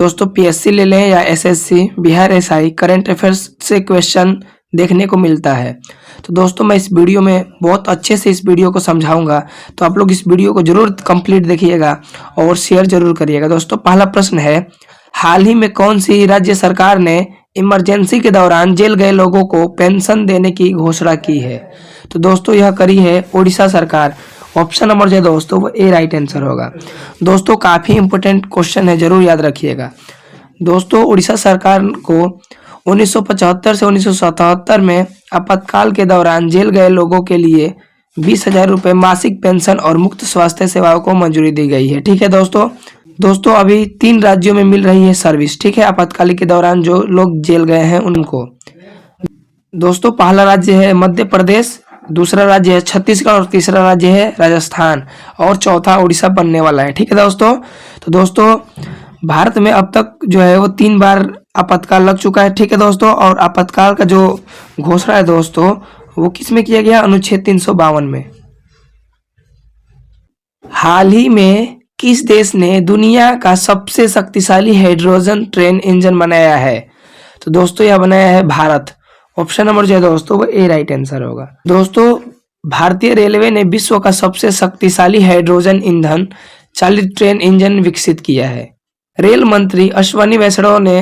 दोस्तों पीएससी ले लें या SSC, Bihar SI, current affairs से क्वेश्चन देखने को मिलता है। तो दोस्तों मैं इस वीडियो में बहुत अच्छे से इस वीडियो को समझाऊंगा, तो आप लोग इस वीडियो को जरूर कंप्लीट देखिएगा और शेयर जरूर करिएगा। दोस्तों पहला प्रश्न है, हाल ही में कौन सी राज्य सरकार ने इमरजेंसी के दौरान जेल गए लोगों को पेंशन देने की घोषणा की है? तो दोस्तों यह करी है ओडिशा सरकार। ऑप्शन नंबर जो है दोस्तों वो ए राइट आंसर होगा। दोस्तों काफी इंपोर्टेंट क्वेश्चन है, जरूर याद रखिएगा। दोस्तों उड़ीसा सरकार को 1975 से 1977 में आपातकाल के दौरान जेल गए लोगों के लिए 20,000 रुपये मासिक पेंशन और मुफ्त स्वास्थ्य सेवाओं को मंजूरी दी गई है। ठीक है दोस्तों अभी 3 राज्यों में मिल रही है सर्विस। ठीक है, आपातकाल के दौरान जो लोग जेल गए हैं उनको। दोस्तों पहला राज्य है मध्य प्रदेश, दूसरा राज्य है छत्तीसगढ़ और तीसरा राज्य है राजस्थान और चौथा उड़ीसा बनने वाला है। ठीक है दोस्तों, तो दोस्तों भारत में अब तक जो है वो 3 बार आपातकाल लग चुका है। ठीक है दोस्तों, और आपातकाल का जो घोषणा है दोस्तों वो किस में किया गया? अनुच्छेद 352 में। हाल ही में किस देश ने दुनिया का सबसे शक्तिशाली हाइड्रोजन ट्रेन इंजन बनाया है? तो दोस्तों यह बनाया है भारत। ऑप्शन नंबर जो है दोस्तों वो ए राइट आंसर होगा। दोस्तों भारतीय रेलवे ने विश्व का सबसे शक्तिशाली हाइड्रोजन ईंधन चालित ट्रेन इंजन विकसित किया है। रेल मंत्री अश्विनी वैष्णव ने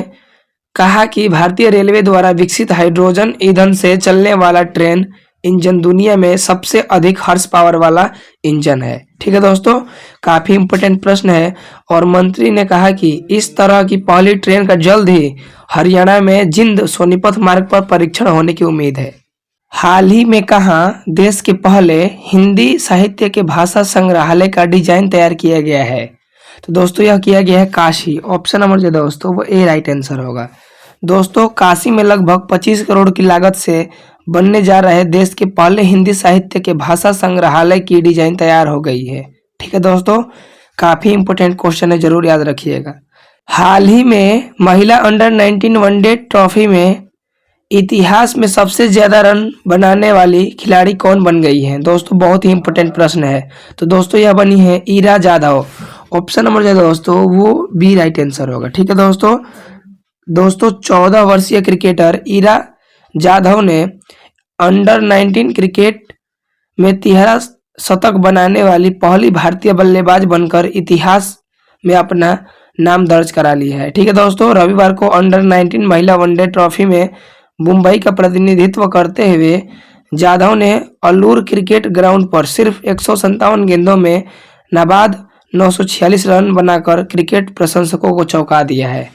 कहा कि भारतीय रेलवे द्वारा विकसित हाइड्रोजन ईंधन से चलने वाला ट्रेन इंजन दुनिया में सबसे अधिक हॉर्स पावर वाला इंजन है। ठीक है दोस्तों, काफी इंपोर्टेंट प्रश्न है। और मंत्री ने कहा कि इस तरह की पहली ट्रेन का जल्द ही हरियाणा में जिंद सोनीपत मार्ग पर परीक्षण होने की उम्मीद है। हाल ही में कहां देश के पहले हिंदी साहित्य के भाषा संग्रहालय का डिजाइन तैयार किया गया है? तो दोस्तों यह किया गया है काशी। ऑप्शन नंबर जो दोस्तों वो ए राइट आंसर होगा। दोस्तों काशी में लगभग 25 करोड़ की लागत से बनने जा रहे देश के पहले हिंदी साहित्य के भाषा संग्रहालय की डिजाइन तैयार हो गई है। ठीक है दोस्तों, काफी इंपोर्टेंट क्वेश्चन है, जरूर याद रखिएगा। हाल ही में महिला अंडर 19 वनडे ट्रॉफी में इतिहास में सबसे ज्यादा रन बनाने वाली खिलाड़ी कौन बन गई है? दोस्तों बहुत ही इंपोर्टेंट प्रश्न है। तो दोस्तों यह बनी है ईरा जाधव। ऑप्शन नंबर जो है दोस्तों वो बी राइट आंसर होगा। ठीक है दोस्तों 14 वर्षीय क्रिकेटर ईरा जाधव ने अंडर 19 क्रिकेट में 13 शतक बनाने वाली पहली भारतीय बल्लेबाज बनकर इतिहास में अपना नाम दर्ज करा लिया है। ठीक है दोस्तों, रविवार को अंडर 19 महिला वनडे ट्रॉफी में मुंबई का प्रतिनिधित्व करते हुए जाधव ने अलूर क्रिकेट ग्राउंड पर सिर्फ 157 गेंदों में नाबाद 946 रन बनाकर क्रिकेट प्रशंसकों को चौंका दिया है।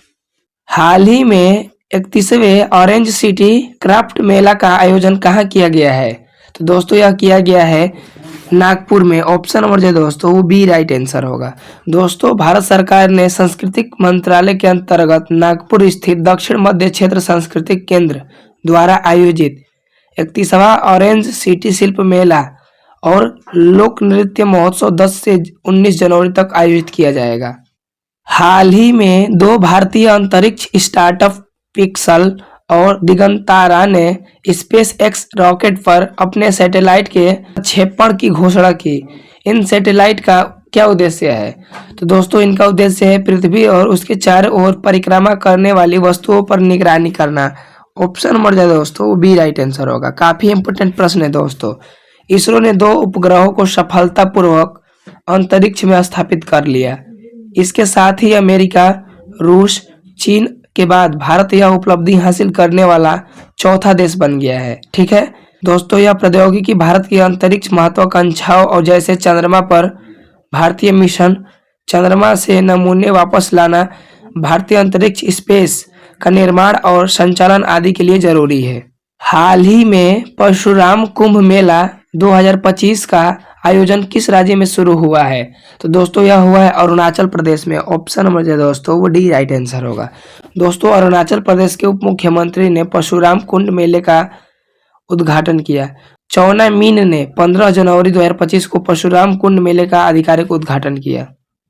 हाल ही में 31वें ऑरेंज सिटी क्राफ्ट मेला का आयोजन कहाँ किया गया है? तो दोस्तों यह किया गया है नागपुर में। ऑप्शन नंबर जो दोस्तों वो बी राइट आंसर होगा। दोस्तों भारत सरकार ने सांस्कृतिक मंत्रालय के अंतर्गत नागपुर स्थित दक्षिण मध्य क्षेत्र सांस्कृतिक केंद्र द्वारा आयोजित 31वां ऑरेंज सिटी शिल्प मेला और लोक नृत्य महोत्सव 10 से 19 जनवरी तक आयोजित किया जाएगा। हाल ही में 2 भारतीय अंतरिक्ष स्टार्टअप पिक्सल और दिगंतारा ने स्पेस एक्स रॉकेट पर अपने सैटेलाइट के प्रक्षेपण की घोषणा की। इन सैटेलाइट का क्या उद्देश्य है? तो दोस्तों इनका उद्देश्य है पृथ्वी और उसके चारों ओर परिक्रमा करने वाली वस्तुओं पर निगरानी करना। ऑप्शन नंबर जो दोस्तों वो बी राइट आंसर होगा। काफी इंपोर्टेंट प्रश्न है दोस्तों। इसरो ने 2 उपग्रहों को सफलतापूर्वक अंतरिक्ष में स्थापित कर लिया। इसके साथ ही अमेरिका, रूस, चीन के बाद भारत यह उपलब्धि हासिल करने वाला चौथा देश बन गया है। ठीक है दोस्तों, यह प्रौद्योगिकी भारत की अंतरिक्ष महत्वाकांक्षाओं और जैसे चंद्रमा पर भारतीय मिशन, चंद्रमा से नमूने वापस लाना, भारतीय अंतरिक्ष स्पेस का निर्माण और संचालन आदि के लिए जरूरी है। हाल ही में परशुराम कुंभ मेला 2025 का आयोजन किस राज्य में शुरू हुआ है? तो दोस्तों यह हुआ है अरुणाचल प्रदेश में। ऑप्शन नंबर जो दोस्तों वो डी राइट आंसर होगा। दोस्तों अरुणाचल प्रदेश के उप मुख्यमंत्री ने परशुराम कुंड मेले का उद्घाटन किया। चौना मीन ने 15 जनवरी 2025 को परशुराम कुंड मेले का आधिकारिक उद्घाटन किया।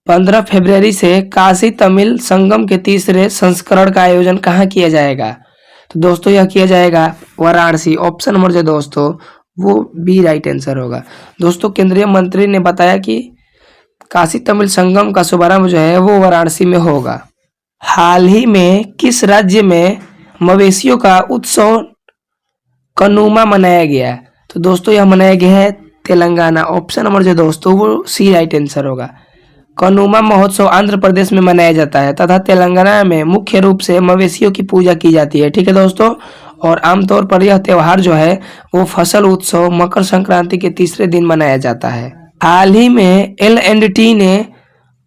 15 फरवरी से काशी तमिल संगम के तीसरे संस्करण का आयोजन कहाँ किया जाएगा? तो दोस्तों यह किया जाएगा वाराणसी। ऑप्शन नंबर जो दोस्तों वो बी राइट आंसर होगा। दोस्तों केंद्रीय मंत्री ने बताया कि काशी तमिल संगम का शुभारंभ जो है वो वाराणसी में होगा। हाल ही में किस राज्य में मवेशियों का उत्सव कनुमा मनाया गया? तो दोस्तों यह मनाया गया है तेलंगाना। ऑप्शन नंबर जो दोस्तों वो सी राइट आंसर होगा। कनुमा महोत्सव आंध्र प्रदेश में मनाया जाता है तथा तेलंगाना में मुख्य रूप से मवेशियों की पूजा की जाती है। ठीक है दोस्तों, और आमतौर पर यह त्योहार जो है वो फसल उत्सव मकर संक्रांति के तीसरे दिन मनाया जाता है। हाल ही में L&T ने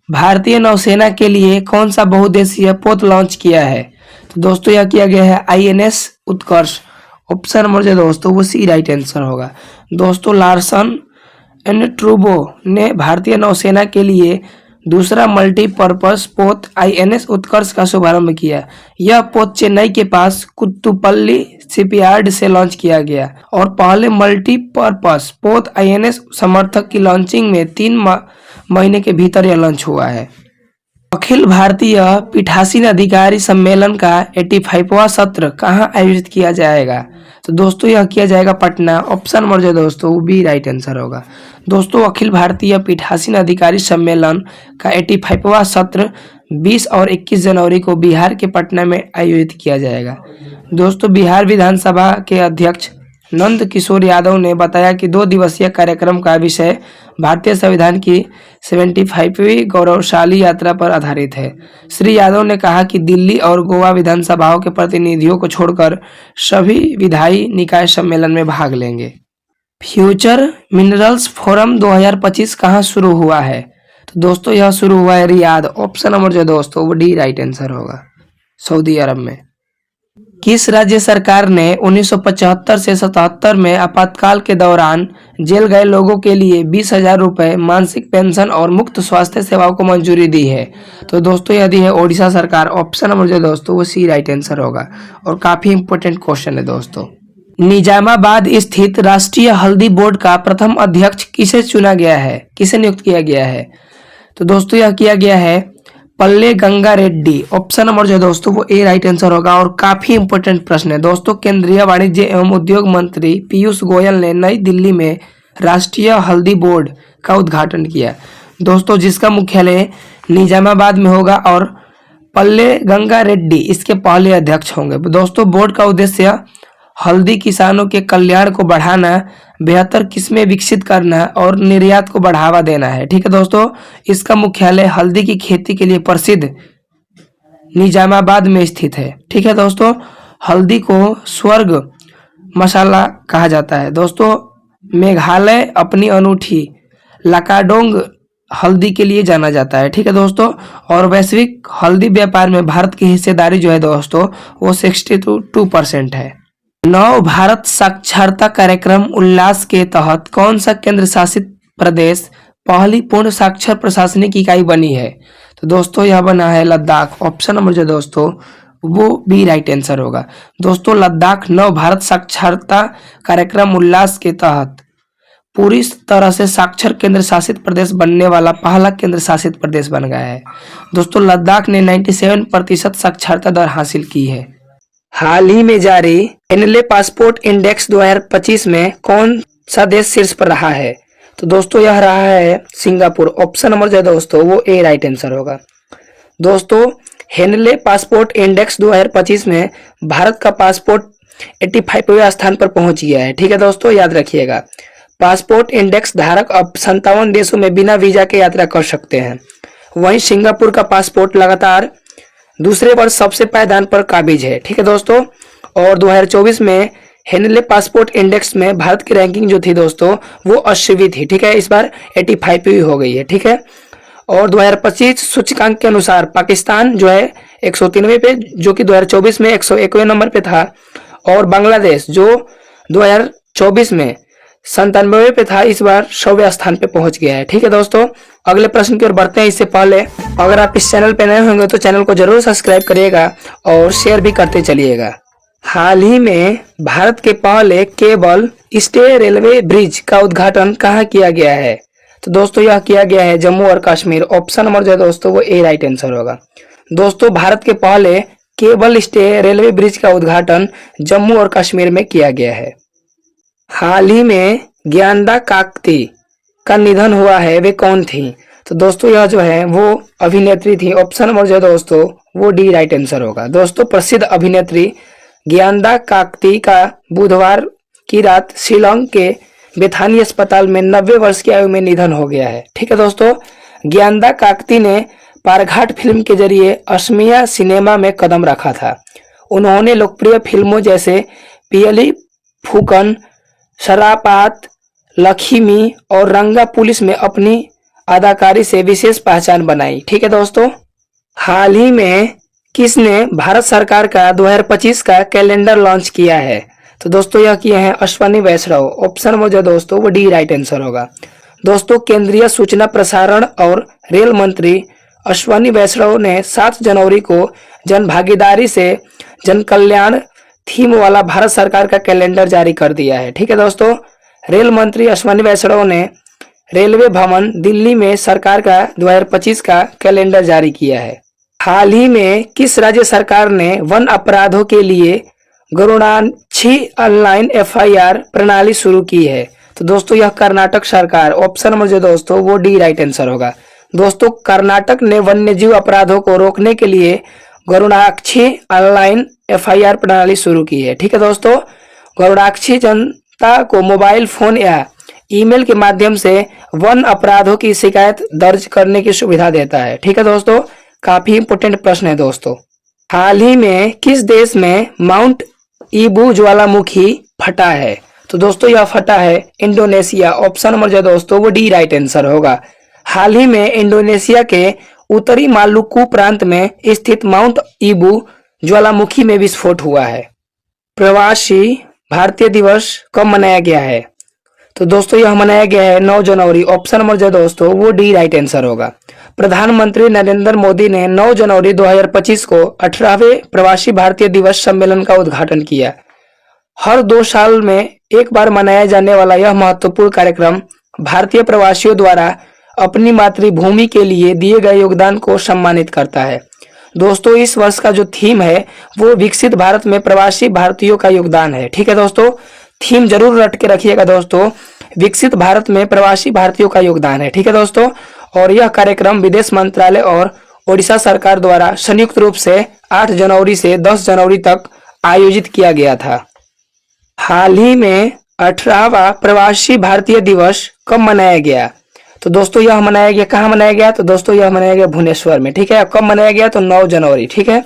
भारतीय नौसेना के लिए कौन सा बहुउद्देशीय पोत लॉन्च किया है? तो दोस्तों यह किया गया है INS उत्कर्ष। ऑप्शन नंबर जो दोस्तों वो सी राइट आंसर होगा। दोस्तों लार्सन एंड ट्रूबो ने भारतीय नौसेना के लिए दूसरा मल्टीपर्पज पोत INS उत्कर्ष का शुभारंभ किया। यह पोत चेन्नई के पास कुत्तुपल्ली शिपयार्ड से लॉन्च किया गया और पहले मल्टीपर्पज पोत INS समर्थक की लॉन्चिंग में 3 महीने के भीतर यह लॉन्च हुआ है। अखिल भारतीय पीठासीन अधिकारी सम्मेलन का 85वां सत्र कहाँ आयोजित किया जाएगा? तो दोस्तों यह किया जाएगा पटना। ऑप्शन नंबर जो दोस्तों वो बी राइट आंसर होगा। दोस्तों अखिल भारतीय पीठासीन अधिकारी सम्मेलन का 85वां सत्र 20 और 21 जनवरी को बिहार के पटना में आयोजित किया जाएगा। दोस्तों बिहार विधानसभा के अध्यक्ष नंद किशोर यादव ने बताया कि 2 दिवसीय कार्यक्रम का विषय भारतीय संविधान की 75वीं गौरवशाली यात्रा पर आधारित है। श्री यादव ने कहा कि दिल्ली और गोवा विधानसभाओं के प्रतिनिधियों को छोड़कर सभी विधायी निकाय सम्मेलन में भाग लेंगे। फ्यूचर मिनरल्स फोरम 2025 कहाँ शुरू हुआ है? तो दोस्तों यह शुरू हुआ है रियाद। ऑप्शन नंबर जो दोस्तों वो डी राइट आंसर होगा, सऊदी अरब में। किस राज्य सरकार ने 1975 से 77 में आपातकाल के दौरान जेल गए लोगों के लिए 20,000 रुपए मासिक पेंशन और मुफ्त स्वास्थ्य सेवाओं को मंजूरी दी है? तो दोस्तों यह दी है ओडिशा सरकार। ऑप्शन नंबर जो दोस्तों वो सी राइट आंसर होगा और काफी इंपॉर्टेंट क्वेश्चन है दोस्तों। निजामाबाद स्थित राष्ट्रीय हल्दी बोर्ड का प्रथम अध्यक्ष किसे चुना गया है, किसे नियुक्त किया गया है? तो दोस्तों यह किया गया है पल्ले गंगा रेड्डी। ऑप्शन नंबर जो है दोस्तों वो ए राइट आंसर होगा और काफी इंपॉर्टेंट प्रश्न है दोस्तों। केंद्रीय वाणिज्य एवं उद्योग मंत्री पीयूष गोयल ने नई दिल्ली में राष्ट्रीय हल्दी बोर्ड का उद्घाटन किया दोस्तों, जिसका मुख्यालय निजामाबाद में होगा और पल्ले गंगा रेड्डी इसके पहले अध्यक्ष होंगे। दोस्तों बोर्ड का उद्देश्य हल्दी किसानों के कल्याण को बढ़ाना, बेहतर किस्में विकसित करना और निर्यात को बढ़ावा देना है। ठीक है दोस्तों, इसका मुख्यालय हल्दी की खेती के लिए प्रसिद्ध निजामाबाद में स्थित है। ठीक है दोस्तों, हल्दी को स्वर्ग मसाला कहा जाता है दोस्तों। मेघालय अपनी अनूठी लाकाडोंग हल्दी के लिए जाना जाता है। ठीक है दोस्तों, और वैश्विक हल्दी व्यापार में भारत की हिस्सेदारी जो है दोस्तों वो 62% है। नव भारत साक्षरता कार्यक्रम उल्लास के तहत कौन सा केंद्र शासित प्रदेश पहली पूर्ण साक्षर प्रशासनिक इकाई बनी है? तो दोस्तों यह बना है लद्दाख। ऑप्शन नंबर जो दोस्तों वो बी राइट आंसर होगा। दोस्तों लद्दाख नव भारत साक्षरता कार्यक्रम उल्लास के तहत पूरी तरह से साक्षर केंद्र शासित प्रदेश बनने वाला पहला केंद्र शासित प्रदेश बन गया है। दोस्तों लद्दाख ने 97% साक्षरता दर हासिल की है। हाल ही में जारी एनएलए पासपोर्ट इंडेक्स 2025 में कौन सा देश शीर्ष पर रहा है? तो दोस्तों यह रहा है सिंगापुर। ऑप्शन नंबर जो है दोस्तों वो ए राइट आंसर होगा। दोस्तों एनएलए पासपोर्ट इंडेक्स 2025 में भारत का पासपोर्ट 85वें स्थान पर पहुंच गया है। ठीक है दोस्तों, याद रखिएगा पासपोर्ट इंडेक्स धारक अब 57 देशों में बिना वीजा के यात्रा कर सकते हैं। वहीं सिंगापुर का पासपोर्ट लगातार दूसरे वर्ष सबसे पायदान पर काबिज है। ठीक है दोस्तों, और 2024 में हेनले पासपोर्ट इंडेक्स में भारत की रैंकिंग जो थी दोस्तों वो 80वीं थी। ठीक है, इस बार 85वीं हो गई है। ठीक है, और 2025 सूचकांक के अनुसार पाकिस्तान जो है 103वें पे, जो कि 2024 में 101वें नंबर पे था, और बांग्लादेश जो 2024 में 97वें पे था, इस बार 100वें स्थान पे पहुंच गया है। ठीक है दोस्तों, अगले प्रश्न की ओर बढ़ते हैं। इससे पहले अगर आप इस चैनल पे नए होंगे तो चैनल को जरूर सब्सक्राइब करिएगा और शेयर भी करते चलिएगा। हाल ही में भारत के पहले केबल स्टे रेलवे ब्रिज का उद्घाटन कहाँ किया गया है? तो दोस्तों यह किया गया है जम्मू और कश्मीर। ऑप्शन नंबर जो है दोस्तों वो ए राइट आंसर होगा। दोस्तों भारत के पहले केबल स्टे रेलवे ब्रिज का उद्घाटन जम्मू और कश्मीर में किया गया है। हाल ही में ज्ञानदा काकती का निधन हुआ है, वे कौन थी? तो दोस्तों यह जो है वो अभिनेत्री थी। ऑप्शन नंबर जो है दोस्तों वो डी राइट आंसर होगा। दोस्तों प्रसिद्ध अभिनेत्री ज्ञानदा काकती का बुधवार की रात शिलोंग के बेथानी अस्पताल में 90 वर्ष की आयु में निधन हो गया है। ठीक है दोस्तों, ज्ञानदा काकती ने पारघाट फिल्म के जरिए असमिया सिनेमा में कदम रखा था। उन्होंने लोकप्रिय फिल्मों जैसे पियली फूकन, शरापात, लक्ष्मी और रंगा पुलिस में अपनी अदाकारी से विशेष पहचान बनाई। ठीक है दोस्तों, हाल ही में किसने भारत सरकार का 2025 का कैलेंडर लॉन्च किया है? तो दोस्तों यह किए हैं अश्वनी वैष्णव। ऑप्शन नंबर जो दोस्तों वो डी राइट आंसर होगा। दोस्तों केंद्रीय सूचना प्रसारण और रेल मंत्री अश्वनी वैष्णव ने 7 जनवरी को जन भागीदारी से जन कल्याण थीम वाला भारत सरकार का कैलेंडर जारी कर दिया है। ठीक है दोस्तों, रेल मंत्री अश्वनी वैष्णव ने रेलवे भवन दिल्ली में सरकार का 2025 का कैलेंडर जारी किया है। हाल ही में किस राज्य सरकार ने वन अपराधों के लिए गरुड़ाक्षी ऑनलाइन FIR प्रणाली शुरू की है? तो दोस्तों यह कर्नाटक सरकार। ऑप्शन नंबर जो दोस्तों वो डी राइट आंसर होगा। दोस्तों कर्नाटक ने वन्यजीव अपराधों को रोकने के लिए गरुड़ाक्षी ऑनलाइन FIR प्रणाली शुरू की है। ठीक है दोस्तों, गरुड़ाक्षी जनता को मोबाइल फोन या ईमेल के माध्यम से वन अपराधों की शिकायत दर्ज करने की सुविधा देता है। ठीक है दोस्तों, काफी इंपोर्टेंट प्रश्न है दोस्तों। हाल ही में किस देश में माउंट ईबू ज्वालामुखी फटा है? तो दोस्तों यह फटा है इंडोनेशिया। ऑप्शन नंबर जो दोस्तों वो डी राइट आंसर होगा। हाल ही में इंडोनेशिया के उत्तरी मालुकू प्रांत में स्थित माउंट ईबू ज्वालामुखी में विस्फोट हुआ है। प्रवासी भारतीय दिवस कब मनाया गया है? तो दोस्तों यह मनाया गया है 9 जनवरी। ऑप्शन नंबर जो दोस्तों वो डी राइट आंसर होगा। प्रधानमंत्री नरेंद्र मोदी ने 9 जनवरी 2025 को 18वें प्रवासी भारतीय दिवस सम्मेलन का उद्घाटन किया। हर 2 साल में एक बार मनाया जाने वाला यह महत्वपूर्ण कार्यक्रम भारतीय प्रवासियों द्वारा अपनी मातृभूमि के लिए दिए गए योगदान को सम्मानित करता है। दोस्तों इस वर्ष का जो थीम है वो विकसित भारत में प्रवासी भारतीयों का योगदान है। ठीक है दोस्तों, थीम जरूर रट के रखिएगा दोस्तों, विकसित भारत में प्रवासी भारतीयों का योगदान है। ठीक है दोस्तों, और यह कार्यक्रम विदेश मंत्रालय और ओडिशा सरकार द्वारा संयुक्त रूप से 8 जनवरी से 10 जनवरी तक आयोजित किया गया था। हाल ही में 18वां प्रवासी भारतीय दिवस कब मनाया गया? तो दोस्तों यह मनाया गया, कहाँ मनाया गया? तो दोस्तों यह मनाया गया भुवनेश्वर में। ठीक है, कब मनाया गया? तो 9 जनवरी। ठीक है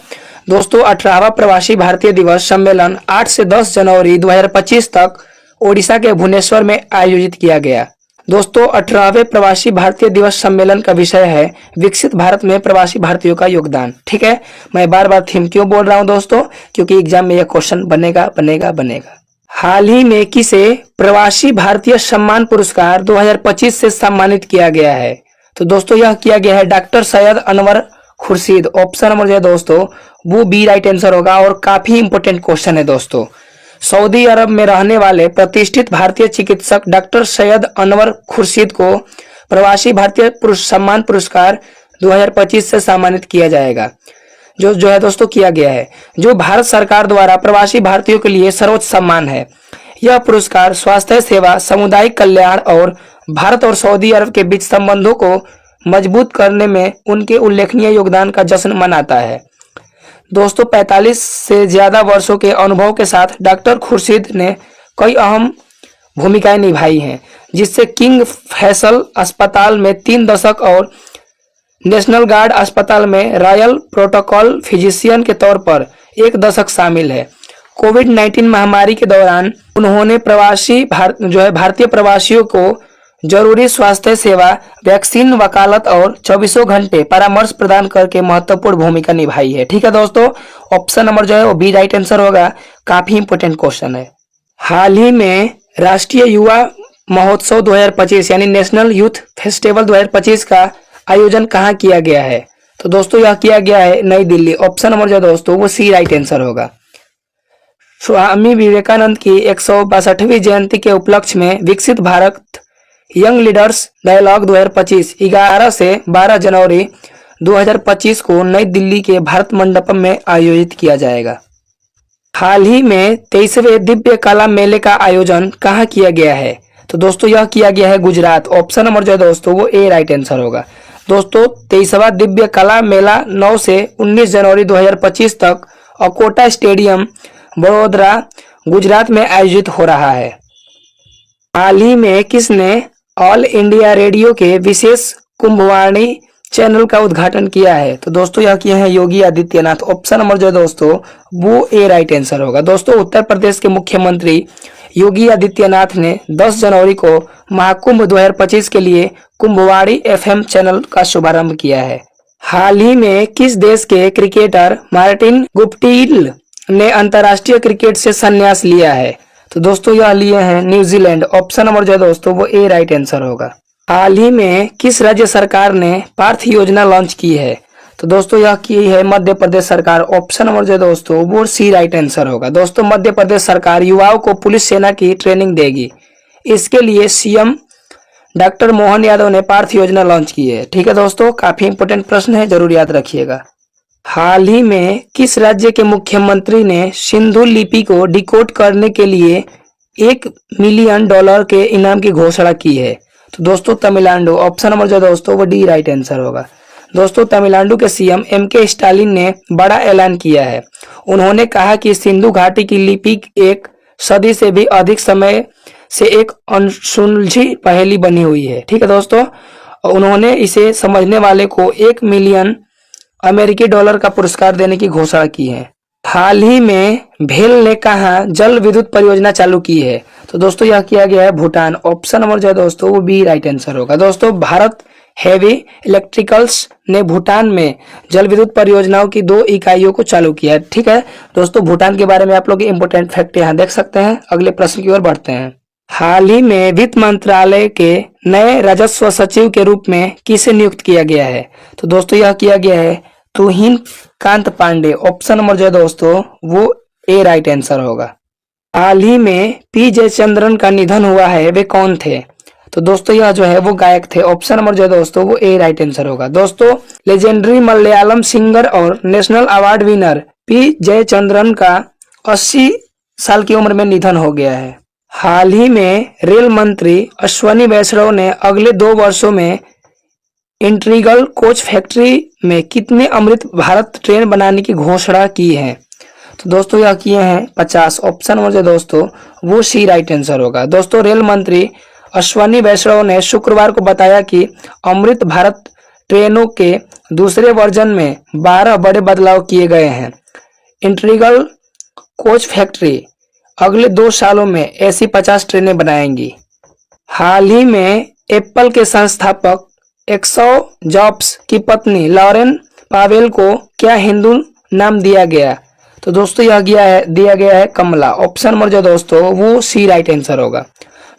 दोस्तों, 18वां प्रवासी भारतीय दिवस सम्मेलन 8 से 10 जनवरी 2025 तक ओडिशा के भुवनेश्वर में आयोजित किया गया। दोस्तों 18वें प्रवासी भारतीय दिवस सम्मेलन का विषय है विकसित भारत में प्रवासी भारतीयों का योगदान। ठीक है, मैं बार बार थीम क्यों बोल रहा हूं दोस्तों, क्योंकि एग्जाम में यह क्वेश्चन बनेगा। हाल ही में किसे प्रवासी भारतीय सम्मान पुरस्कार 2025 से सम्मानित किया गया है? तो दोस्तों यह किया गया है doctor Syed Anwar Khurshid. Option number जो है दोस्तों वो बी राइट आंसर होगा और काफी इंपोर्टेंट क्वेश्चन है दोस्तों। सऊदी अरब में रहने वाले प्रतिष्ठित भारतीय चिकित्सक डॉक्टर सैयद अनवर खुर्शीद को प्रवासी भारतीय सम्मान पुरस्कार 2025 से सम्मानित किया जाएगा, जो है दोस्तों किया गया है, जो भारत सरकार द्वारा प्रवासी भारतीयों के लिए सर्वोच्च सम्मान है। यह पुरस्कार स्वास्थ्य सेवा, सामुदायिक कल्याण और भारत और सऊदी अरब के बीच संबंधों को मजबूत करने में उनके उल्लेखनीय योगदान का जश्न मनाता है। दोस्तों 45 से ज्यादा वर्षों के अनुभव के साथ डॉक्टर खुर्शीद ने कई अहम भूमिकाएं निभाई हैं, जिससे किंग फैसल अस्पताल में 3 दशक और नेशनल गार्ड अस्पताल में रॉयल प्रोटोकॉल फिजिशियन के तौर पर 1 दशक शामिल है। कोविड-19 महामारी के दौरान उन्होंने भारतीय प्रवासियों को जरूरी स्वास्थ्य सेवा, वैक्सीन, वकालत और 24 घंटे परामर्श प्रदान करके महत्वपूर्ण भूमिका निभाई है। ठीक है दोस्तों, ऑप्शन नंबर जो है वो बी राइट आंसर होगा। काफी इंपोर्टेंट क्वेश्चन है। हाल ही में राष्ट्रीय युवा महोत्सव 2025 यानी नेशनल यूथ फेस्टिवल 2025 का आयोजन कहाँ किया गया है? तो दोस्तों यह किया गया है नई दिल्ली। ऑप्शन नंबर जो दोस्तों वो सी राइट आंसर होगा। स्वामी विवेकानंद की 162वीं जयंती के उपलक्ष्य में विकसित भारत यंग लीडर्स डायलॉग 2025 11 से 12 जनवरी 2025 को नई दिल्ली के भारत मंडपम में आयोजित किया जाएगा। हाल ही में 23वें दिव्य कला मेले का आयोजन कहाँ किया गया है? तो दोस्तों यह किया गया है गुजरात। ऑप्शन नंबर जो है दोस्तों वो ए राइट आंसर होगा। दोस्तों 23वां दिव्य कला मेला 9 से 19 जनवरी 2025 तक अकोटा स्टेडियम बड़ोदरा गुजरात में आयोजित हो रहा है। हाल ही में किसने ऑल इंडिया रेडियो के विशेष कुंभवाणी चैनल का उद्घाटन किया है? तो दोस्तों यह किए हैं योगी आदित्यनाथ। ऑप्शन नंबर जो है दोस्तों वो ए राइट आंसर होगा। दोस्तों उत्तर प्रदेश के मुख्यमंत्री योगी आदित्यनाथ ने 10 जनवरी को महाकुंभ 2025 के लिए कुंभवाड़ी एफएम चैनल का शुभारंभ किया है। हाल ही में किस देश के क्रिकेटर मार्टिन गुप्टिल ने अंतर्राष्ट्रीय क्रिकेट से संन्यास लिया है? तो दोस्तों यह लिए हैं न्यूजीलैंड। ऑप्शन नंबर जो है दोस्तों वो ए राइट आंसर होगा। हाल ही में किस राज्य सरकार ने पार्थ योजना लॉन्च की है? तो दोस्तों यह की है मध्य प्रदेश सरकार। ऑप्शन नंबर जो है दोस्तों वो सी राइट आंसर होगा। दोस्तों मध्य प्रदेश सरकार युवाओं को पुलिस सेना की ट्रेनिंग देगी। इसके लिए सीएम डॉक्टर मोहन यादव ने पार्थ योजना लॉन्च की है। ठीक है दोस्तों, काफी इंपोर्टेंट प्रश्न है, जरूर याद रखिएगा। हाल ही में किस राज्य के मुख्यमंत्री ने सिंधु लिपि को डिकोड करने के लिए $1 मिलियन के इनाम की घोषणा की है? तो दोस्तों तमिलनाडु। ऑप्शन नंबर जो दोस्तों वो डी राइट आंसर होगा। दोस्तों तमिलनाडु के सीएम एमके स्टालिन ने बड़ा ऐलान किया है। उन्होंने कहा कि सिंधु घाटी की लिपि एक सदी से भी अधिक समय से एक अनसुलझी पहेली बनी हुई है। ठीक है दोस्तों, उन्होंने इसे समझने वाले को $1 मिलियन अमेरिकी डॉलर का पुरस्कार देने की घोषणा की है। हाल ही में भेल ने कहा जल विद्युत परियोजना चालू की है? तो दोस्तों यह किया गया है भूटान। ऑप्शन नंबर जो है दोस्तों वो बी राइट आंसर होगा। दोस्तों भारत हेवी इलेक्ट्रिकल्स ने भूटान में जल विद्युत परियोजनाओं की 2 इकाइयों को चालू किया है। ठीक है दोस्तों, भूटान के बारे में आप लोग इंपोर्टेंट फैक्ट यहाँ देख सकते हैं। अगले प्रश्न की ओर बढ़ते हैं। हाल ही में वित्त मंत्रालय के नए राजस्व सचिव के रूप में किसे नियुक्त किया गया है? तो दोस्तों यह किया गया है तुहिन कांत पांडे। ऑप्शन नंबर जो है दोस्तों वो ए राइट आंसर होगा। हाल ही में पी जयचंद्रन का निधन हुआ है, वे कौन थे? तो दोस्तों यह जो है वो गायक थे। ऑप्शन नंबर जो है दोस्तों वो ए राइट आंसर होगा। दोस्तों लेजेंडरी मलयालम सिंगर और national award winner P Jayachandran का 80 साल की उम्र में निधन हो गया है। हाल ही में रेल मंत्री अश्वनी वैष्णव ने अगले 2 वर्षों में इंट्रीगल कोच फैक्ट्री में कितने अमृत भारत ट्रेन बनाने की घोषणा की है? तो दोस्तों यह किए हैं 50। ऑप्शन नंबर जो दोस्तों वो सी राइट आंसर होगा। दोस्तों रेल मंत्री अश्वनी वैष्णव ने शुक्रवार को बताया कि अमृत भारत ट्रेनों के दूसरे वर्जन में 12 बड़े बदलाव किए गए हैं। इंट्रीगल कोच फैक्ट्री अगले 2 सालों में ऐसी 50 ट्रेनें बनाएंगी। हाल ही में एप्पल के संस्थापक एक्सो जॉब्स की पत्नी लॉरेन पावेल को क्या हिंदू नाम दिया गया? तो दोस्तों यह दिया गया है कमला। ऑप्शन नंबर जो दोस्तों वो सी राइट आंसर होगा।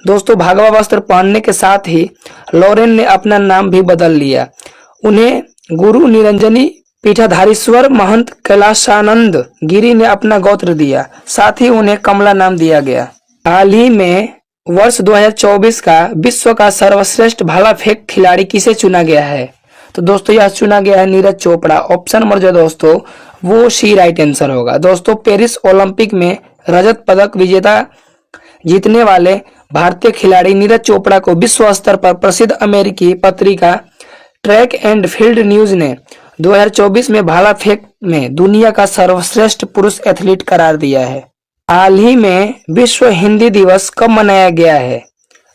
दोस्तों भगवा वस्त्र पहनने के साथ ही लॉरेन ने अपना नाम भी बदल लिया। उन्हें गुरु निरंजनी पीठाधारीश्वर महंत कैलाशानंद गिरी ने अपना गोत्र दिया, साथ ही उन्हें कमला नाम दिया गया। हाल ही में वर्ष 2024 का विश्व का सर्वश्रेष्ठ भाला फेंक खिलाड़ी किसे चुना गया है? तो दोस्तों यह चुना गया है नीरज चोपड़ा। ऑप्शन नंबर जो दोस्तों वो सी राइट आंसर होगा। दोस्तों पेरिस ओलंपिक में रजत पदक विजेता जीतने वाले भारतीय खिलाड़ी नीरज चोपड़ा को विश्व स्तर पर प्रसिद्ध अमेरिकी पत्रिका ट्रैक एंड फील्ड न्यूज ने 2024 में भाला फेंक में दुनिया का सर्वश्रेष्ठ पुरुष एथलीट करार दिया है। हाल ही में विश्व हिंदी दिवस कब मनाया गया है?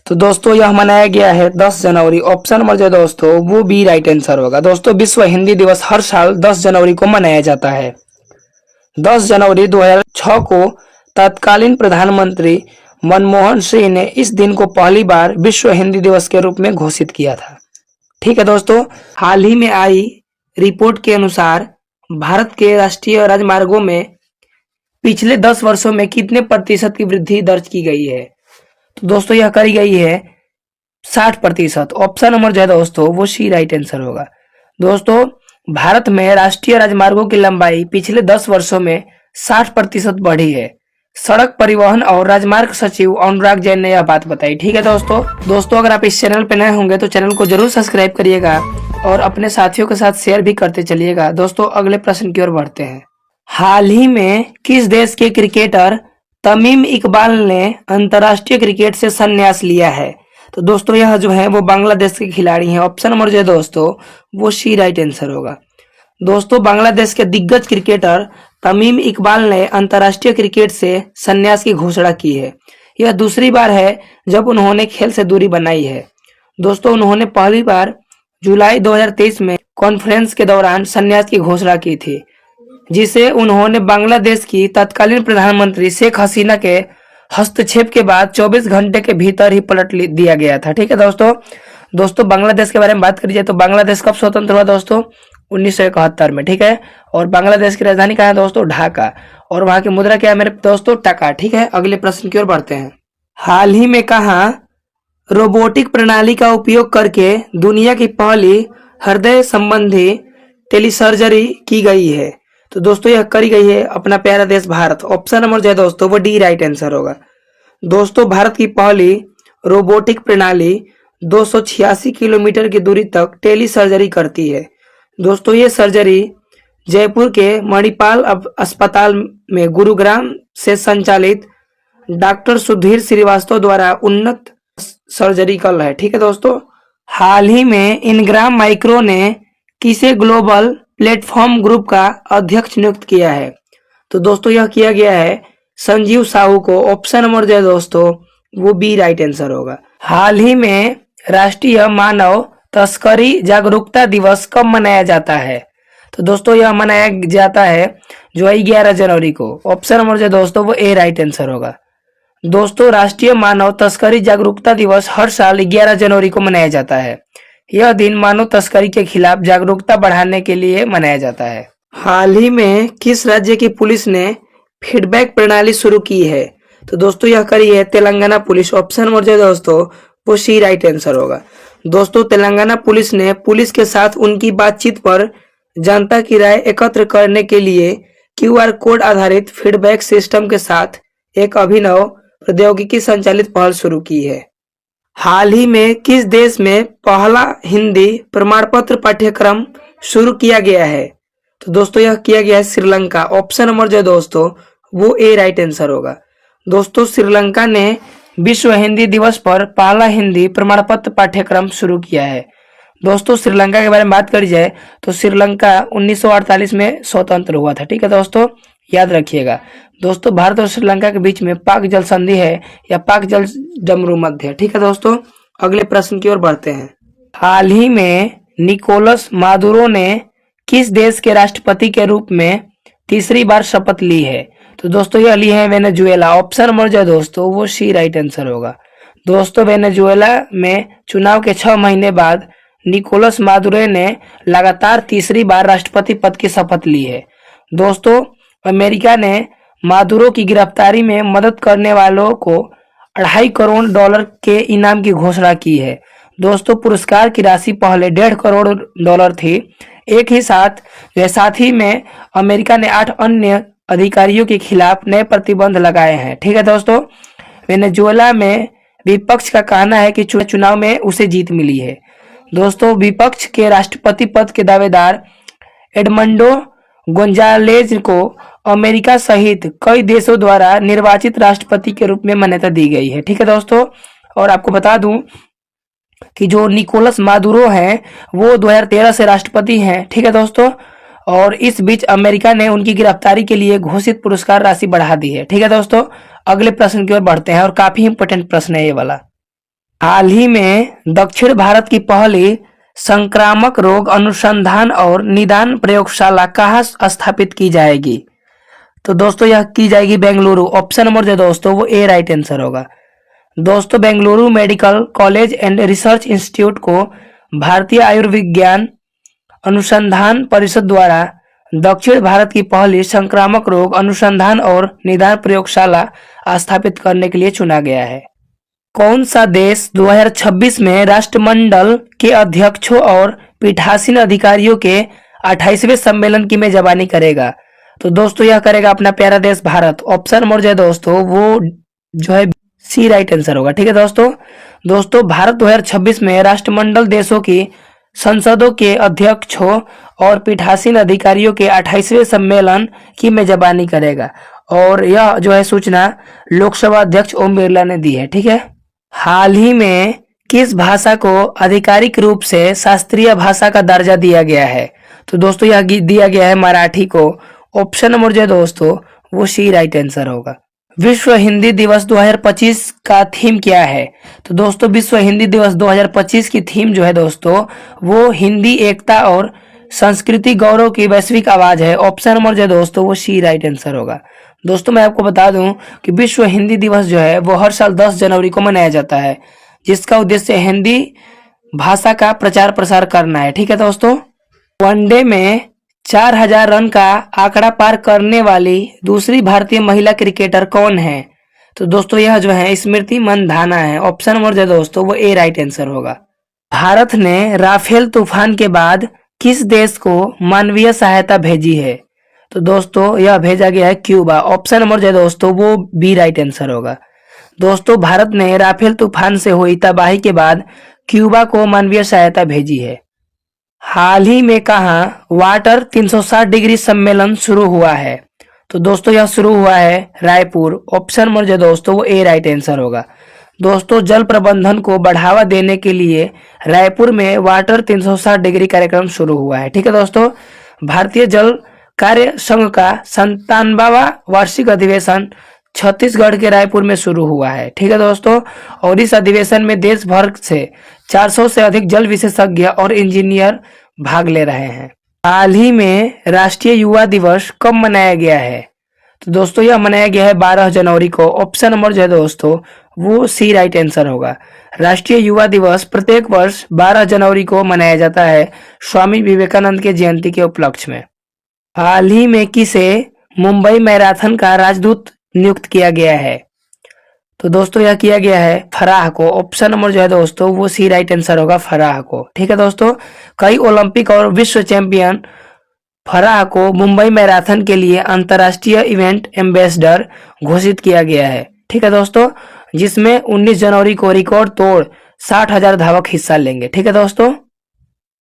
तो दोस्तों यह मनाया गया है 10 जनवरी। ऑप्शन नंबर जो दोस्तों वो बी राइट आंसर होगा। दोस्तों विश्व हिंदी दिवस हर साल 10 जनवरी को मनाया जाता है। 10 जनवरी 2006 को तत्कालीन प्रधानमंत्री मनमोहन सिंह ने इस दिन को पहली बार विश्व हिंदी दिवस के रूप में घोषित किया था। ठीक है दोस्तों, हाल ही में आई रिपोर्ट के अनुसार भारत के राष्ट्रीय राजमार्गों में पिछले 10 वर्षों में कितने प्रतिशत की वृद्धि दर्ज की गई है? तो दोस्तों यह करी गई है 60%। ऑप्शन नंबर जो है दोस्तों वो सी राइट आंसर होगा। दोस्तों भारत में राष्ट्रीय राजमार्गों की लंबाई पिछले 10 वर्षों में 60% बढ़ी है। सड़क परिवहन और राजमार्ग सचिव अनुराग जैन ने यह बात बताई। ठीक है दोस्तों अगर आप इस चैनल पर नए होंगे तो चैनल को जरूर सब्सक्राइब करिएगा और अपने साथियों के साथ शेयर भी करते चलिएगा। दोस्तों अगले प्रश्न की ओर बढ़ते हैं। हाल ही में किस देश के क्रिकेटर तमीम इकबाल ने अंतर्राष्ट्रीय क्रिकेट से संन्यास लिया है? तो दोस्तों यह जो है वो बांग्लादेश के खिलाड़ी हैं। ऑप्शन नंबर जो है दोस्तों वो सी राइट आंसर होगा। दोस्तों बांग्लादेश के दिग्गज क्रिकेटर तमीम इकबाल ने अंतर्राष्ट्रीय क्रिकेट से संन्यास की घोषणा की है। यह दूसरी बार है जब उन्होंने खेल से दूरी बनाई है। दोस्तों उन्होंने पहली बार जुलाई 2023 में कॉन्फ्रेंस के दौरान संन्यास की घोषणा की थी, जिसे उन्होंने बांग्लादेश की तत्कालीन प्रधानमंत्री शेख हसीना के हस्तक्षेप के बाद 24 घंटे के भीतर ही दिया गया था। ठीक है दोस्तों बांग्लादेश के बारे में बात करी जाए तो बांग्लादेश कब स्वतंत्र हुआ दोस्तों? 1971 में। ठीक है, और बांग्लादेश की राजधानी कहाँ है दोस्तों? ढाका। और वहां की मुद्रा क्या है मेरे दोस्तों? टका। ठीक है, अगले प्रश्न की ओर बढ़ते हैं। हाल ही में कहाँ रोबोटिक प्रणाली का उपयोग करके दुनिया की पहली हृदय संबंधी टेलीसर्जरी की गई है? तो दोस्तों यह करी गई है अपना प्यारा देश भारत। ऑप्शन नंबर जो है दोस्तों वो डी राइट आंसर होगा। दोस्तों भारत की पहली रोबोटिक प्रणाली 286 किलोमीटर की दूरी तक टेली सर्जरी करती है। दोस्तों ये सर्जरी जयपुर के मणिपाल अस्पताल में गुरुग्राम से संचालित डॉक्टर सुधीर श्रीवास्तव द्वारा उन्नत सर्जरिकल है। ठीक है दोस्तों, हाल ही में इनग्राम माइक्रो ने किसे ग्लोबल प्लेटफॉर्म ग्रुप का अध्यक्ष नियुक्त किया है? तो दोस्तों यह किया गया है संजीव साहू को। ऑप्शन नंबर जो है दोस्तों वो बी राइट आंसर होगा। हाल ही में राष्ट्रीय मानव तस्करी जागरूकता दिवस कब मनाया जाता है? तो दोस्तों यह मनाया जाता है जो है 11 जनवरी को। ऑप्शन नंबर जो है दोस्तों वो ए राइट आंसर होगा। दोस्तों राष्ट्रीय मानव तस्करी जागरूकता दिवस हर साल 11 जनवरी को मनाया जाता है। यह दिन मानव तस्करी के खिलाफ जागरूकता बढ़ाने के लिए मनाया जाता है। हाल ही में किस राज्य की पुलिस ने फीडबैक प्रणाली शुरू की है? तो दोस्तों यह करी है तेलंगाना पुलिस। ऑप्शन नंबर जो है दोस्तों वो सी राइट आंसर होगा। दोस्तों तेलंगाना पुलिस ने पुलिस के साथ उनकी बातचीत पर जनता की राय एकत्र करने के लिए QR कोड आधारित फीडबैक सिस्टम के साथ एक अभिनव प्रौद्योगिकी संचालित पहल शुरू की है। हाल ही में किस देश में पहला हिंदी प्रमाण पत्र पाठ्यक्रम शुरू किया गया है? तो दोस्तों यह किया गया है श्रीलंका। ऑप्शन नंबर जो है दोस्तों वो ए राइट आंसर होगा। दोस्तों श्रीलंका ने विश्व हिंदी दिवस पर पहला हिंदी प्रमाण पत्र पाठ्यक्रम शुरू किया है। दोस्तों श्रीलंका के बारे में बात करी जाए तो श्रीलंका 1948 में स्वतंत्र हुआ था। ठीक है दोस्तों, याद रखिएगा। दोस्तों भारत और श्रीलंका के बीच में पाक जल संधि है या पाक जल डमरू मध्य। ठीक है दोस्तों, अगले प्रश्न की ओर बढ़ते हैं। हाल ही में निकोलस मादुरो ने किस देश के राष्ट्रपति के रूप में तीसरी बार शपथ ली है? तो दोस्तों यह ली है वेनेजुएला। ऑप्शन नंबर जो है दोस्तों वो सी राइट आंसर होगा। दोस्तों वेनेजुएला में चुनाव के 6 महीने बाद निकोलस मादुरो ने लगातार तीसरी बार राष्ट्रपति पद की शपथ ली है। दोस्तों अमेरिका ने मादुरो की गिरफ्तारी में मदद करने वालों को $2.5 करोड़ के इनाम की घोषणा की है। दोस्तों पुरस्कार की राशि पहले $1.5 करोड़ थी। एक ही साथ ही में अमेरिका ने 8 अन्य अधिकारियों के खिलाफ नए प्रतिबंध लगाए हैं। ठीक है दोस्तों, वेनेजुएला में विपक्ष का कहना है कि चुनाव में उसे जीत मिली है। दोस्तों विपक्ष के राष्ट्रपति पद के दावेदार एडमंडो गोंजालेज को अमेरिका सहित कई देशों द्वारा निर्वाचित राष्ट्रपति के रूप में मान्यता दी गई है। ठीक है दोस्तों, और आपको बता दूं कि जो निकोलस मादुरो हैं वो 2013 से राष्ट्रपति हैं। ठीक है दोस्तों, और इस बीच अमेरिका ने उनकी गिरफ्तारी के लिए घोषित पुरस्कार राशि बढ़ा दी है। ठीक है दोस्तों, अगले प्रश्न की ओर बढ़ते हैं और काफी इंपोर्टेंट प्रश्न है ये वाला। हाल ही में दक्षिण भारत की पहली संक्रामक रोग अनुसंधान और निदान प्रयोगशाला कहाँ स्थापित की जाएगी? तो दोस्तों यह की जाएगी बेंगलुरु। ऑप्शन नंबर जो दोस्तों वो ए राइट आंसर होगा। दोस्तों Bengaluru medical college and research institute को भारतीय आयुर्विज्ञान अनुसंधान परिषद द्वारा दक्षिण भारत की पहली संक्रामक रोग अनुसंधान और निदान प्रयोगशाला स्थापित करने के लिए चुना गया है। कौन सा देश 2026 में राष्ट्रमंडल के अध्यक्षों और पीठासीन अधिकारियों के 28वें सम्मेलन की मेजबानी करेगा? तो दोस्तों यह करेगा अपना प्यारा देश भारत। ऑप्शन नंबर जो है दोस्तों वो जो है सी राइट आंसर होगा। ठीक है दोस्तों भारत 2026 में राष्ट्रमंडल देशों की संसदों के अध्यक्षों और पीठासीन अधिकारियों के 28वें सम्मेलन की मेजबानी करेगा, और यह जो है सूचना लोकसभा अध्यक्ष ओम बिरला ने दी है। ठीक है, हाल ही में किस भाषा को आधिकारिक रूप से शास्त्रीय भाषा का दर्जा दिया गया है? तो दोस्तों यह दिया गया है मराठी को। ऑप्शन नंबर जो है दोस्तों वो सी राइट आंसर होगा। विश्व हिंदी दिवस 2025 का थीम क्या है? तो दोस्तों विश्व हिंदी दिवस 2025 की थीम जो है दोस्तों वो हिंदी एकता और संस्कृति गौरव की वैश्विक आवाज है। ऑप्शन नंबर जो है दोस्तों वो सी राइट आंसर होगा। दोस्तों मैं आपको बता दूं कि विश्व हिंदी दिवस जो है वो हर साल 10 जनवरी को मनाया जाता है, जिसका उद्देश्य हिंदी भाषा का प्रचार प्रसार करना है। ठीक है दोस्तों। वनडे में 4000 रन का आंकड़ा पार करने वाली दूसरी भारतीय महिला क्रिकेटर कौन है? तो दोस्तों यह जो है स्मृति मंधाना है। ऑप्शन नंबर जो है दोस्तों वो ए राइट आंसर होगा। भारत ने राफेल तूफान के बाद किस देश को मानवीय सहायता भेजी है? तो दोस्तों यह भेजा गया है क्यूबा। ऑप्शन नंबर जो है दोस्तों वो बी राइट आंसर होगा। दोस्तों भारत ने राफेल तूफान से हुई तबाही के बाद क्यूबा को मानवीय सहायता भेजी है। हाल ही में कहां वाटर 360 डिग्री सम्मेलन शुरू हुआ है? तो दोस्तों यह शुरू हुआ है रायपुर। ऑप्शन नंबर जो दोस्तों वो ए राइट आंसर होगा। दोस्तों जल प्रबंधन को बढ़ावा देने के लिए रायपुर में वाटर 360 डिग्री कार्यक्रम शुरू हुआ है। ठीक है दोस्तों। भारतीय जल कार्य संघ का 97वां वार्षिक अधिवेशन छत्तीसगढ़ के रायपुर में शुरू हुआ है। ठीक है दोस्तों। और इस अधिवेशन में देश भर से 400 से अधिक जल विशेषज्ञ और इंजीनियर भाग ले रहे हैं। हाल ही में राष्ट्रीय युवा दिवस कब मनाया गया है? तो दोस्तों यह मनाया गया है 12 जनवरी को। ऑप्शन नंबर जो है दोस्तों वो सी राइट आंसर होगा। राष्ट्रीय युवा दिवस प्रत्येक वर्ष 12 जनवरी को मनाया जाता है स्वामी विवेकानंद के जयंती के उपलक्ष्य में। हाल ही में किसे मुंबई मैराथन का राजदूत नियुक्त किया गया है? तो दोस्तों यह किया गया है फराह को। ऑप्शन नंबर जो है दोस्तों वो सी राइट आंसर होगा, फराह को। ठीक है दोस्तों। कई ओलंपिक और विश्व चैंपियन फराह को मुंबई मैराथन के लिए अंतर्राष्ट्रीय इवेंट एम्बेसडर घोषित किया गया है। ठीक है दोस्तों। जिसमें 19 जनवरी को रिकॉर्ड तोड़ 60,000 धावक हिस्सा लेंगे। ठीक है दोस्तों।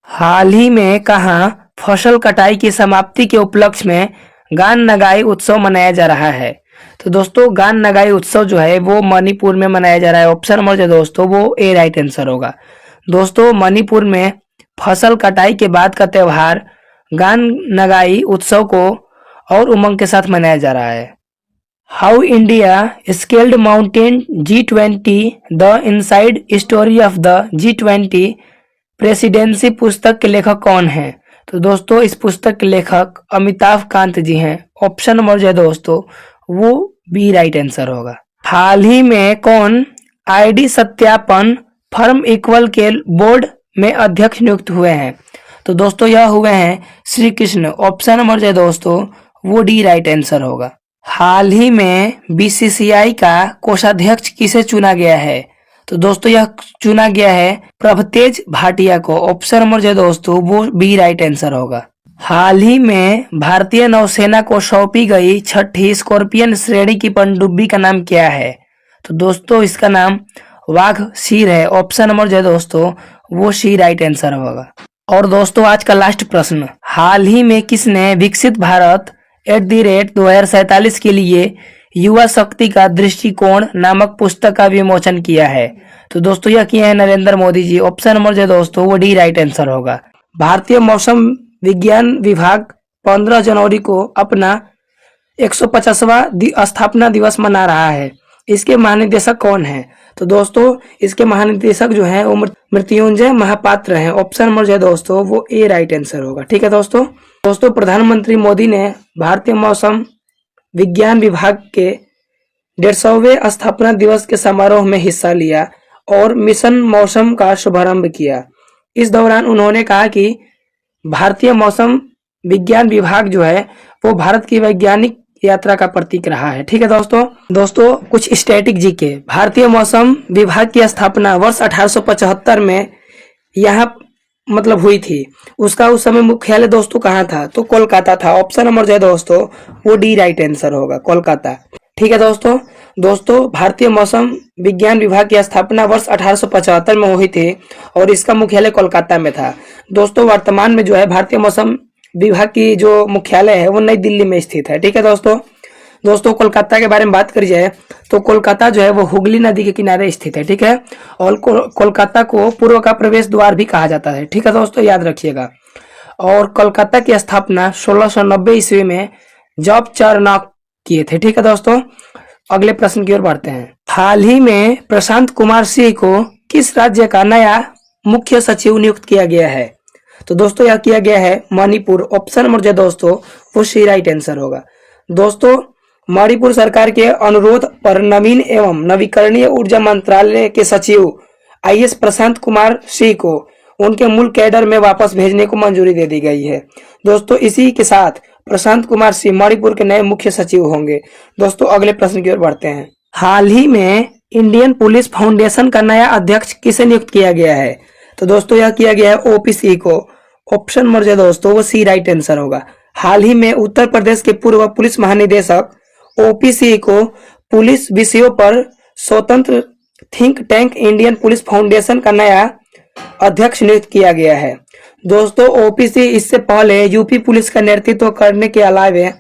हाल ही में कहां फसल कटाई की समाप्ति के उपलक्ष्य में गान नगाई उत्सव मनाया जा रहा है? तो दोस्तों गान नगाई उत्सव जो है वो मणिपुर में मनाया जा रहा है। ऑप्शन नंबर जो दोस्तों वो ए राइट आंसर होगा। दोस्तों मणिपुर में फसल कटाई के बाद का त्यौहार गान नगाई उत्सव को और उमंग के साथ मनाया जा रहा है। How India scaled mountain G20 the inside story of the G20 presidency पुस्तक के लेखक कौन है? तो दोस्तों इस पुस्तक के लेखक अमिताभ कांत जी हैं। ऑप्शन नंबर जो है दोस्तों वो बी राइट आंसर होगा। हाल ही में कौन आईडी सत्यापन फर्म इक्वल के बोर्ड में अध्यक्ष नियुक्त हुए हैं? तो दोस्तों यह हुए हैं श्री कृष्ण। ऑप्शन नंबर जो है दोस्तों वो डी राइट आंसर होगा। हाल ही में बीसीसीआई का कोषाध्यक्ष किसे चुना गया है? तो दोस्तों यह चुना गया है प्रभतेज भाटिया को। ऑप्शन नंबर जो है दोस्तों वो बी राइट आंसर होगा। हाल ही में भारतीय नौसेना को सौंपी गई छठी स्कॉर्पियन श्रेणी की पनडुब्बी का नाम क्या है? तो दोस्तों इसका नाम वाघ शीर है। ऑप्शन नंबर जो है दोस्तों वो सी राइट आंसर होगा। और दोस्तों आज का लास्ट प्रश्न, हाल ही में किसने विकसित भारत @2047 के लिए युवा शक्ति का दृष्टिकोण नामक पुस्तक का विमोचन किया है? तो दोस्तों यह किए हैं नरेंद्र मोदी जी। ऑप्शन नंबर जो है दोस्तों वो डी राइट आंसर होगा। भारतीय मौसम विज्ञान विभाग 15 जनवरी को अपना 150वां स्थापना दिवस मना रहा है। इसके महानिदेशक कौन है? तो दोस्तों इसके महानिदेशक जो है वो मृत्युंजय महापात्र हैं। ऑप्शन नंबर जो है दोस्तों वो ए राइट आंसर होगा। ठीक है दोस्तों प्रधानमंत्री मोदी ने भारतीय मौसम विज्ञान विभाग के 150वें स्थापना दिवस के समारोह में हिस्सा लिया और मिशन मौसम का शुभारंभ किया। इस दौरान उन्होंने कहा कि भारतीय मौसम विज्ञान विभाग जो है वो भारत की वैज्ञानिक यात्रा का प्रतीक रहा है। ठीक है दोस्तों कुछ स्टैटिक जीके। भारतीय मौसम विभाग की स्थापना वर्ष 1875 में यहाँ मतलब हुई थी। उसका उस समय मुख्यालय दोस्तों कहाँ था? तो कोलकाता था। ऑप्शन नंबर जो है दोस्तों वो डी राइट आंसर होगा, कोलकाता। ठीक है दोस्तों भारतीय मौसम विज्ञान विभाग की स्थापना वर्ष 1875 में हुई थी और इसका मुख्यालय कोलकाता में था। दोस्तों वर्तमान में जो है भारतीय मौसम विभाग की जो मुख्यालय है वो नई दिल्ली में स्थित है। ठीक है दोस्तों कोलकाता के बारे में बात करी जाए तो कोलकाता जो है वो हुगली नदी के किनारे स्थित है, ठीक है। और कोलकाता को पूर्व का प्रवेश द्वार भी कहा जाता है, ठीक है दोस्तों, याद रखिएगा। और कोलकाता की स्थापना 1690 ईस्वी में जॉब चार्नॉक किए थे, ठीक है दोस्तों। अगले प्रश्न की ओर बढ़ते हैं। हाल ही में प्रशांत कुमार सिंह को किस राज्य का नया मुख्य सचिव नियुक्त किया गया है? तो दोस्तों यह किया गया है मणिपुर। ऑप्शन नंबर जो दोस्तों वो सी राइट आंसर होगा। दोस्तों मणिपुर सरकार के अनुरोध पर नवीन एवं नवीकरणीय ऊर्जा मंत्रालय के सचिव आईएएस प्रशांत कुमार सिंह को उनके मूल कैडर में वापस भेजने को मंजूरी दे दी गई है। दोस्तों इसी के साथ प्रशांत कुमार सिंह मणिपुर के नए मुख्य सचिव होंगे। दोस्तों अगले प्रश्न की ओर बढ़ते हैं। हाल ही में इंडियन पुलिस फाउंडेशन का नया अध्यक्ष किसे नियुक्त किया गया है? तो दोस्तों यह किया गया है ओपीसी को। ऑप्शन नंबर जो दोस्तों वो सी राइट आंसर होगा। हाल ही में उत्तर प्रदेश के पूर्व पुलिस महानिदेशक ओपीसी को पुलिस विषयों पर स्वतंत्र think tank Indian police foundation का नया अध्यक्ष नियुक्त किया गया है। दोस्तों ओपीसी इससे पहले यूपी पुलिस का नेतृत्व करने के अलावा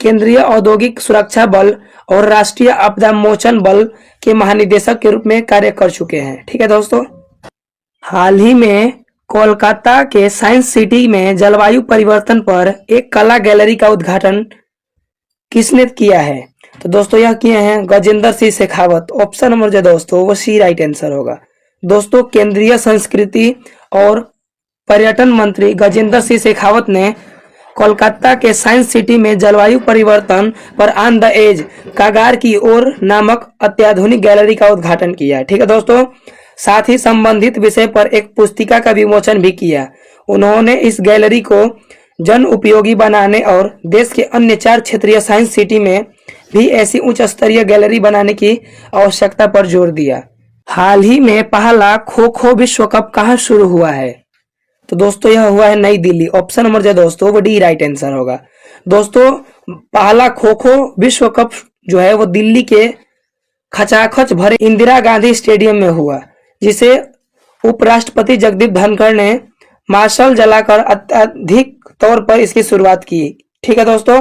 केंद्रीय औद्योगिक सुरक्षा बल और राष्ट्रीय आपदा मोचन बल के महानिदेशक के रूप में कार्य कर चुके हैं, ठीक है दोस्तों। हाल ही में कोलकाता के साइंस सिटी में जलवायु परिवर्तन पर एक कला गैलरी का उद्घाटन किसने किया है? तो दोस्तों यह किए हैं गजेंद्र सिंह शेखावत। ऑप्शन नंबर जो दोस्तों वो सी राइट आंसर होगा। दोस्तों केंद्रीय संस्कृति और पर्यटन मंत्री गजेंद्र सिंह शेखावत ने कोलकाता के साइंस सिटी में जलवायु परिवर्तन पर ऑन द एज कागार की ओर नामक अत्याधुनिक गैलरी का उद्घाटन किया, ठीक है दोस्तों। साथ ही संबंधित विषय पर एक पुस्तिका का विमोचन भी किया। उन्होंने इस गैलरी को जन उपयोगी बनाने और देश के अन्य 4 क्षेत्रीय साइंस सिटी में भी ऐसी उच्च स्तरीय गैलरी बनाने की आवश्यकता पर जोर दिया। हाल ही में पहला खो खो विश्व कप कहाँ शुरू हुआ है? तो दोस्तों यह हुआ है नई दिल्ली। ऑप्शन नंबर जो दोस्तों वो डी राइट आंसर होगा। दोस्तों पहला खो खो विश्व कप जो है वो दिल्ली के खचाखच भरे इंदिरा गांधी स्टेडियम में हुआ, जिसे उपराष्ट्रपति जगदीप धनखड़ ने मार्शल जलाकर अत्यधिक तौर पर इसकी शुरुआत की, ठीक है दोस्तों।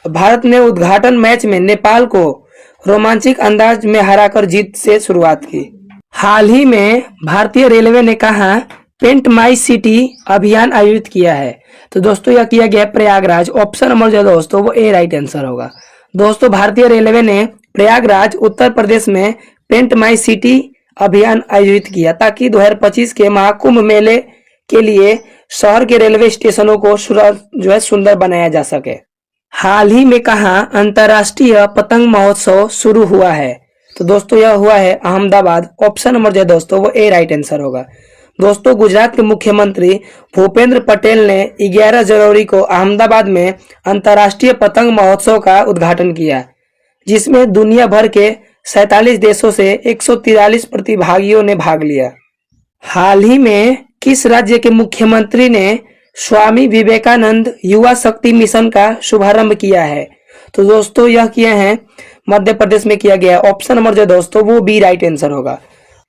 भारत ने उद्घाटन मैच में नेपाल को रोमांचक अंदाज में हराकर जीत से शुरुआत की। हाल ही में भारतीय रेलवे ने कहा पेंट माई सिटी अभियान आयोजित किया है? तो दोस्तों यह किया गया प्रयागराज। ऑप्शन नंबर जो दोस्तों वो ए राइट आंसर होगा। दोस्तों भारतीय रेलवे ने प्रयागराज उत्तर प्रदेश में पेंट माई सिटी अभियान आयोजित किया ताकि 2025 के महाकुंभ मेले के लिए शहर के रेलवे स्टेशनों को जो है सुंदर बनाया जा सके। हाल ही में कहा अंतर्राष्ट्रीय पतंग महोत्सव शुरू हुआ है? तो दोस्तों यह हुआ है अहमदाबाद। ऑप्शन नंबर जो दोस्तों वो ए राइट आंसर होगा। दोस्तों गुजरात के मुख्यमंत्री भूपेंद्र पटेल ने 11 जनवरी को अहमदाबाद में अंतर्राष्ट्रीय पतंग महोत्सव का उद्घाटन किया, जिसमें दुनिया भर के 47 देशों से 143 प्रतिभागियों ने भाग लिया। हाल ही में किस राज्य के मुख्यमंत्री ने स्वामी विवेकानंद युवा शक्ति मिशन का शुभारंभ किया है? तो दोस्तों यह किए हैं मध्य प्रदेश में किया गया। ऑप्शन नंबर जो दोस्तों वो बी राइट आंसर होगा।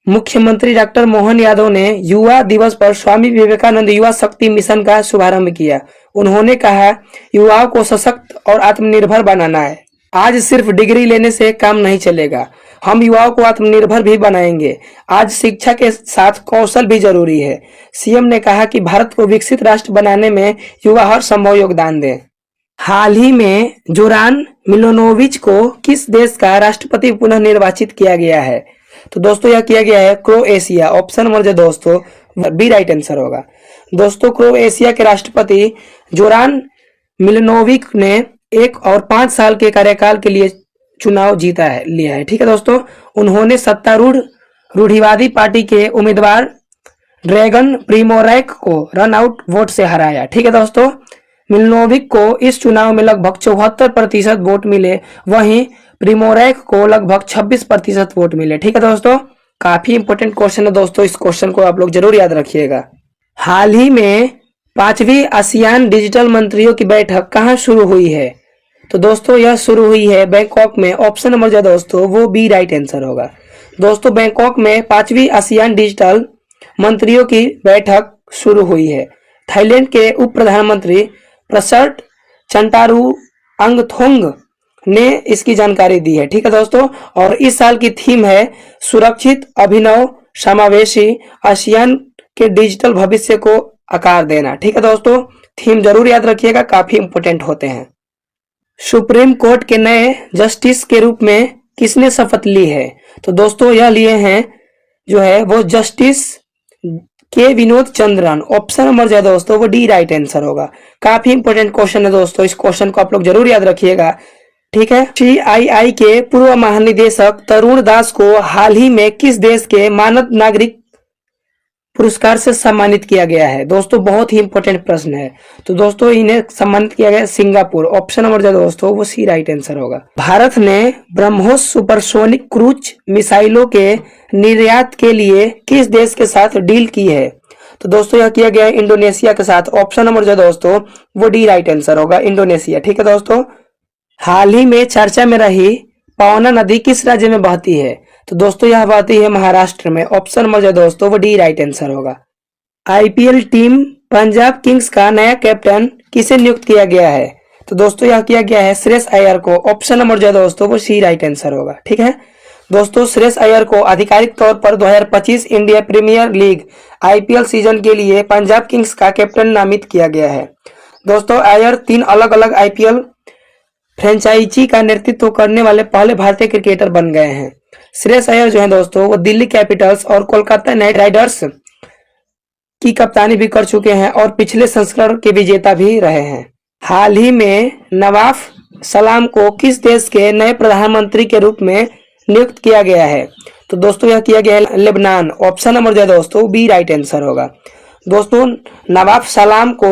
मुख्यमंत्री डॉक्टर मोहन यादव ने युवा दिवस पर स्वामी विवेकानंद युवा शक्ति मिशन का शुभारंभ किया। उन्होंने कहा युवाओं को सशक्त और आत्मनिर्भर बनाना है। आज सिर्फ डिग्री लेने से काम नहीं चलेगा, हम युवाओं को आत्मनिर्भर भी बनाएंगे। आज शिक्षा के साथ कौशल भी जरूरी है। सीएम ने कहा कि भारत को विकसित राष्ट्र बनाने में युवा हर संभव योगदान दें। हाल ही में जोरान मिलोनोविच को किस देश का राष्ट्रपति पुनः निर्वाचित किया गया है? तो दोस्तों यह किया गया है क्रोएशिया। ऑप्शन नंबर जो दोस्तों बी राइट आंसर होगा। दोस्तों क्रोएशिया के राष्ट्रपति जोरान मिलोनोविच ने 1 और 5 साल के कार्यकाल के लिए चुनाव लिया है, ठीक है दोस्तों। उन्होंने सत्तारूढ़ रूढ़िवादी पार्टी के उम्मीदवार ड्रैगन प्रिमोरैक को रन आउट वोट से हराया, ठीक है दोस्तों। मिलोनोविच को इस चुनाव में लगभग 74% वोट मिले, वहीं प्रिमोरैक को लगभग 26% वोट मिले, ठीक है दोस्तों। काफी इंपोर्टेंट क्वेश्चन है दोस्तों, इस क्वेश्चन को आप लोग जरूर याद रखिएगा। हाल ही में 5वीं आसियान डिजिटल मंत्रियों की बैठक कहाँ शुरू हुई है? तो दोस्तों यह शुरू हुई है बैंकॉक में। ऑप्शन नंबर जो दोस्तों वो बी राइट आंसर होगा। दोस्तों बैंकॉक में 5वीं आसियान डिजिटल मंत्रियों की बैठक शुरू हुई है। थाईलैंड के उप प्रधानमंत्री प्रसर्ट चंटारू अंगथोंग ने इसकी जानकारी दी है। ठीक है दोस्तों, और इस साल की थीम है सुरक्षित, अभिनव, समावेशी, आसियान के डिजिटल भविष्य को आकार देना। ठीक है दोस्तों, थीम जरूर याद रखिएगा, काफी इंपोर्टेंट होते हैं। सुप्रीम कोर्ट के नए जस्टिस के रूप में किसने शपथ ली है? तो दोस्तों यह लिए हैं जो है वो जस्टिस के विनोद चंद्रन। ऑप्शन नंबर जो है दोस्तों वो डी राइट आंसर होगा। काफी इंपोर्टेंट क्वेश्चन है दोस्तों, इस क्वेश्चन को आप लोग जरूर याद रखिएगा। ठीक है, सीआईआई के पूर्व महानिदेशक तरुण दास को हाल ही में किस देश के मानव नागरिक पुरस्कार से सम्मानित किया गया है? दोस्तों बहुत ही इंपॉर्टेंट प्रश्न है। तो दोस्तों इन्हें सम्मानित किया गया सिंगापुर। ऑप्शन नंबर जो दोस्तों वो सी राइट आंसर होगा। भारत ने ब्रह्मोस सुपरसोनिक क्रूज मिसाइलों के निर्यात के लिए किस देश के साथ डील की है? तो दोस्तों यह किया गया है इंडोनेशिया के साथ। ऑप्शन नंबर जो दोस्तों वो डी राइट आंसर होगा, इंडोनेशिया। ठीक है दोस्तों, हाल ही में चर्चा में रही पवना नदी किस राज्य में बहती है? तो दोस्तों यह बहती है महाराष्ट्र में। ऑप्शन नंबर जो दोस्तों वो डी राइट आंसर होगा। आईपीएल टीम पंजाब किंग्स का नया कैप्टन किसे नियुक्त किया गया है? तो दोस्तों यह किया गया है श्रेयस अय्यर को। ऑप्शन नंबर जो दोस्तों वो सी राइट आंसर होगा। ठीक है दोस्तों, श्रेयस अय्यर को आधिकारिक तौर पर 2025 India Premier League IPL season के लिए पंजाब किंग्स का कैप्टन नामित किया गया है। दोस्तों अय्यर 3 अलग अलग आईपीएल फ्रेंचाइजी का नेतृत्व करने वाले पहले भारतीय क्रिकेटर बन गए हैं। श्रेयस अय्यर जो है दोस्तों वो दिल्ली कैपिटल्स और कोलकाता नाइट राइडर्स की कप्तानी भी कर चुके हैं और पिछले संस्करण के विजेता भी रहे हैं। हाल ही में नवाफ सलाम को किस देश के नए प्रधानमंत्री के रूप में नियुक्त किया गया है? तो दोस्तों यह किया गया है लेबनान। ऑप्शन नंबर जो है दोस्तों बी राइट आंसर होगा। दोस्तों नवाफ सलाम को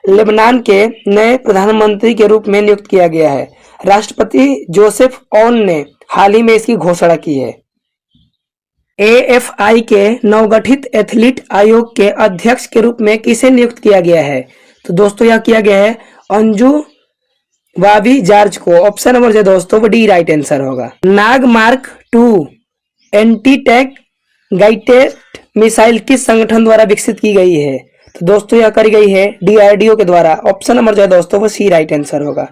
लेबनान के नए प्रधानमंत्री के रूप में नियुक्त किया गया है। राष्ट्रपति जोसेफ ऑन ने हाल ही में इसकी घोषणा की है। एएफआई के नवगठित एथलीट आयोग के अध्यक्ष के रूप में किसे नियुक्त किया गया है? तो दोस्तों यह किया गया है अंजू वावी जॉर्ज को। ऑप्शन नंबर जो दोस्तों वो डी राइट आंसर होगा। Nag mark 2 anti tank guided missile किस संगठन द्वारा विकसित की गई है? तो दोस्तों यह करी गई है डीआरडीओ के द्वारा। ऑप्शन नंबर जो है दोस्तों वो सी राइट आंसर होगा।